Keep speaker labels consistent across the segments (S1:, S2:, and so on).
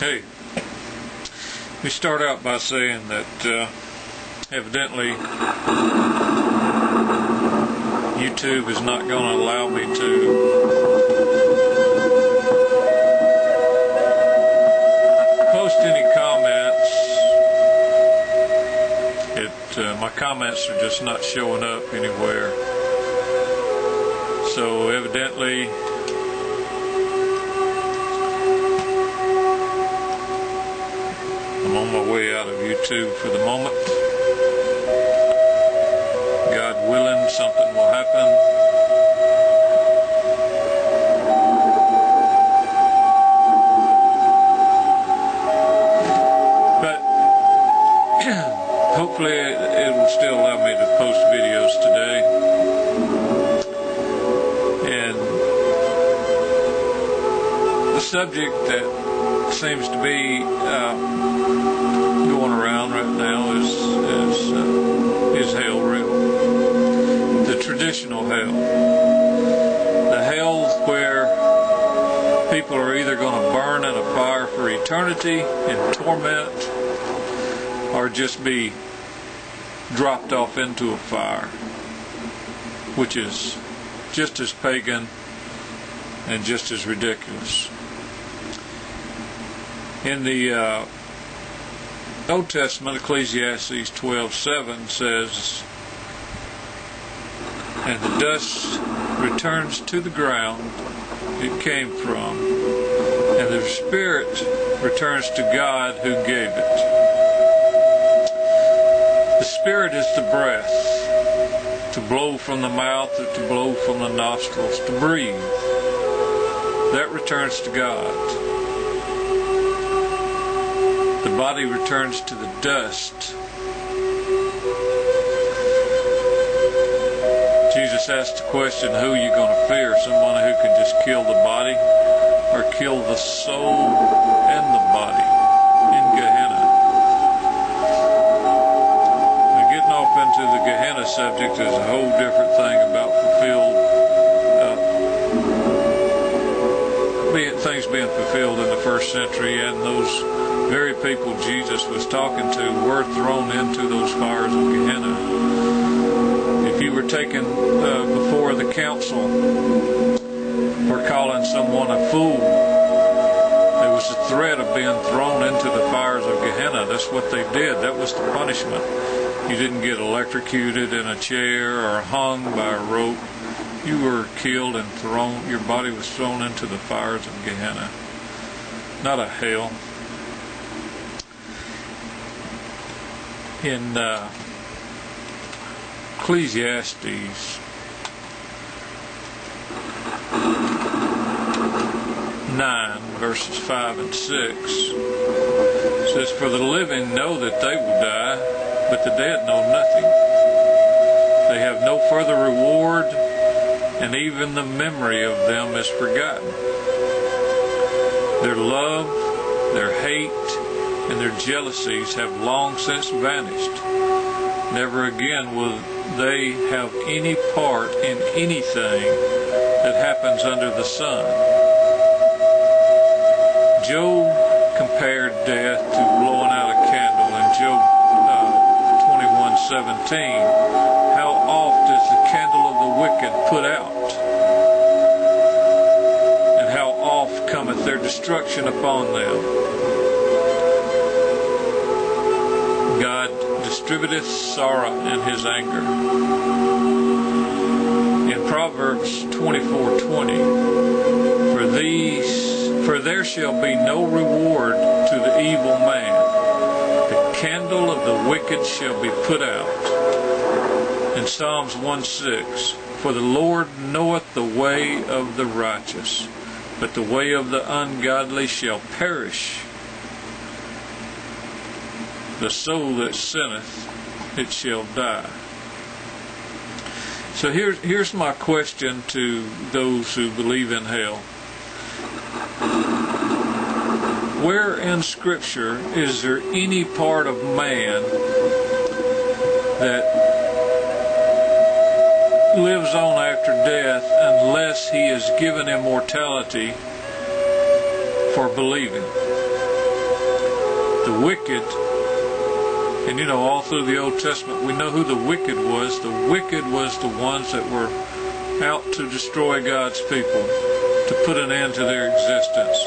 S1: Hey, we start out by saying that evidently YouTube is not going to allow me to post any comments. My comments are just not showing up anywhere. So evidently I'm on my way out of YouTube for the moment. God willing, something will happen. But hopefully it will still allow me to post videos today. And the subject that seems to be going around right now is hell real? The traditional hell. The hell where people are either going to burn in a fire for eternity in torment or just be dropped off into a fire, which is just as pagan and just as ridiculous. In the Old Testament, Ecclesiastes 12:7 says, "And the dust returns to the ground it came from, and the spirit returns to God who gave it." The spirit is the breath, to blow from the mouth or to blow from the nostrils, to breathe. That returns to God. The body returns to the dust. Jesus asked the question, who are you going to fear? Someone who can just kill the body or kill the soul and the body in Gehenna? Now, getting off into the Gehenna subject is a whole different thing about things being fulfilled in the first century, and those very people Jesus was talking to were thrown into those fires of Gehenna. If you were taken before the council for calling someone a fool, there was a threat of being thrown into the fires of Gehenna. That's what they did. That was the punishment. You didn't get electrocuted in a chair or hung by a rope. You were killed and thrown, your body was thrown into the fires of Gehenna. Not a hell. In Ecclesiastes 9 verses 5 and 6 says, "For the living know that they will die, but the dead know nothing. They have no further reward, and even the memory of them is forgotten. Their love, their hate, and their jealousies have long since vanished. Never again will they have any part in anything that happens under the sun." Job compared death to blowing out a candle in Job 21:17. How oft is the candle of the wicked put out, and how oft cometh their destruction upon them. God distributeth sorrow in his anger. In Proverbs 24:20, For there shall be no reward to the evil man. The candle of the wicked shall be put out. In Psalms 1:6, For the Lord knoweth the way of the righteous, but the way of the ungodly shall perish. The soul that sinneth, it shall die. So here's my question to those who believe in hell. Where in Scripture is there any part of man that lives on after death unless he is given immortality for believing? The wicked, and you know, all through the Old Testament, we know who the wicked was. The wicked was the ones that were out to destroy God's people, to put an end to their existence.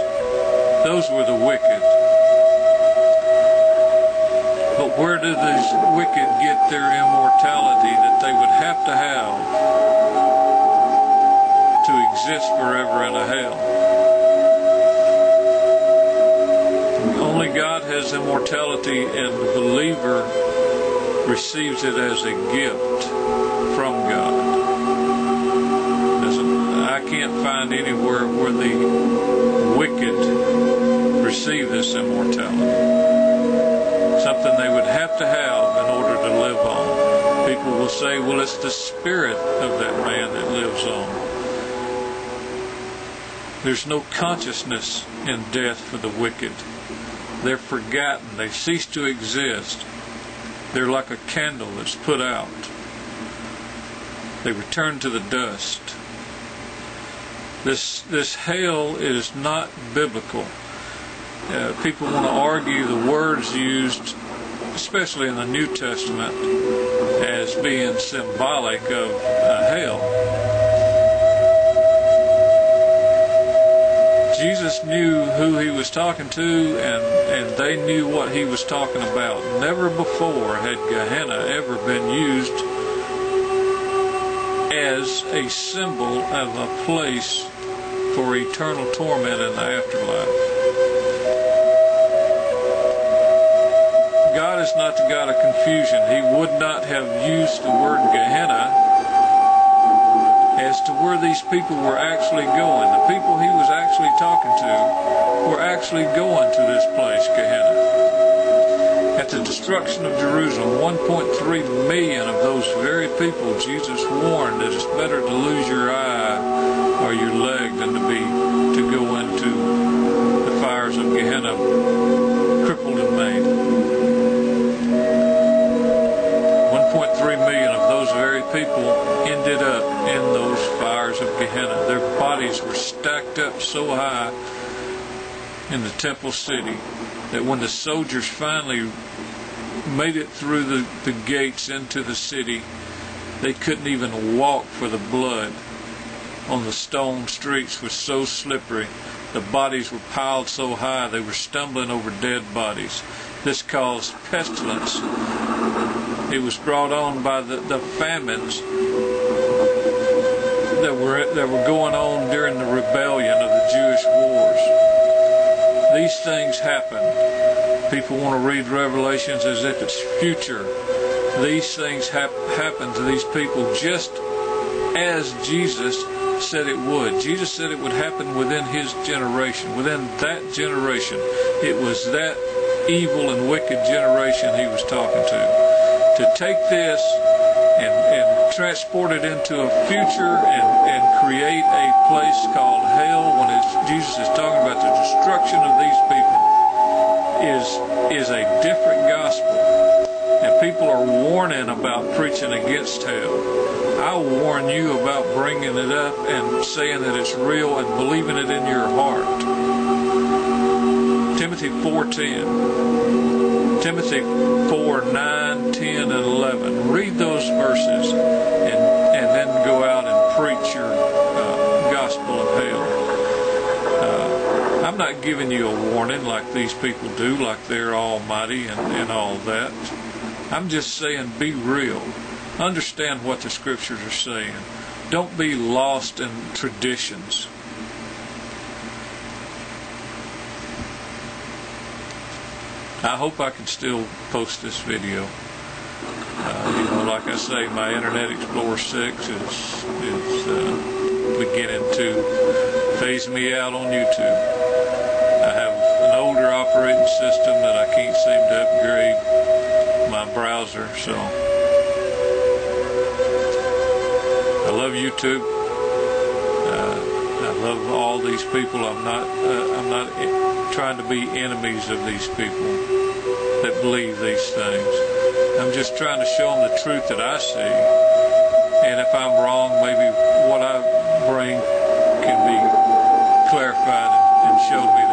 S1: Those were the wicked. But where did these wicked get their immortality that they would have to exist forever in a hell? Only God has immortality, and the believer receives it as a gift from God. I can't find anywhere where the wicked receive this immortality. Something they would have to have in order to live on. People will say, well, it's the spirit of that man that lives on. There's no consciousness in death for the wicked. They're forgotten. They cease to exist. They're like a candle that's put out. They return to the dust. This hell is not biblical. People want to argue the words used, especially in the New Testament, as being symbolic of hell. Jesus knew who he was talking to, and they knew what he was talking about. Never before had Gehenna ever been used as a symbol of a place for eternal torment in the afterlife. God is not the God of confusion. He would not have used the word Gehenna as to where these people were actually going. The people he was actually talking to were actually going to this place, Gehenna. At the destruction of Jerusalem, 1.3 million of those very people Jesus warned that it's better to lose your eye or your leg than to go into the fires of Gehenna crippled and maimed. 1.3 million of those very people ended up in those fires of Gehenna. Their bodies were stacked up so high in the temple city that when the soldiers finally made it through the gates into the city, they couldn't even walk for the blood on the stone streets was so slippery. The bodies were piled so high they were stumbling over dead bodies. This caused pestilence. It was brought on by the famines that were going on during the rebellion of the Jewish wars. These things happen. People want to read Revelations as if it's future. These things happen to these people just as Jesus said it would. Jesus said it would happen within his generation. Within that generation. It was that evil and wicked generation he was talking to. To take this and transport it into a future and create a place called hell when Jesus is talking about the destruction of these people is a different gospel. And people are warning about preaching against hell. I warn you about bringing it up and saying that it's real and believing it in your heart. Timothy 4:10. Timothy 4:9, 10, and 11. Read those verses and then go out and preach your gospel of hell. I'm not giving you a warning like these people do, like they're almighty and all that. I'm just saying be real. Understand what the scriptures are saying. Don't be lost in traditions. I hope I can still post this video. Like I say, my Internet Explorer 6 is beginning to phase me out on YouTube. I have an older operating system that I can't seem to upgrade my browser, so I love YouTube. I love all these people. I'm not trying to be enemies of these people that believe these things. I'm just trying to show them the truth that I see. And if I'm wrong, maybe what I bring can be clarified and showed me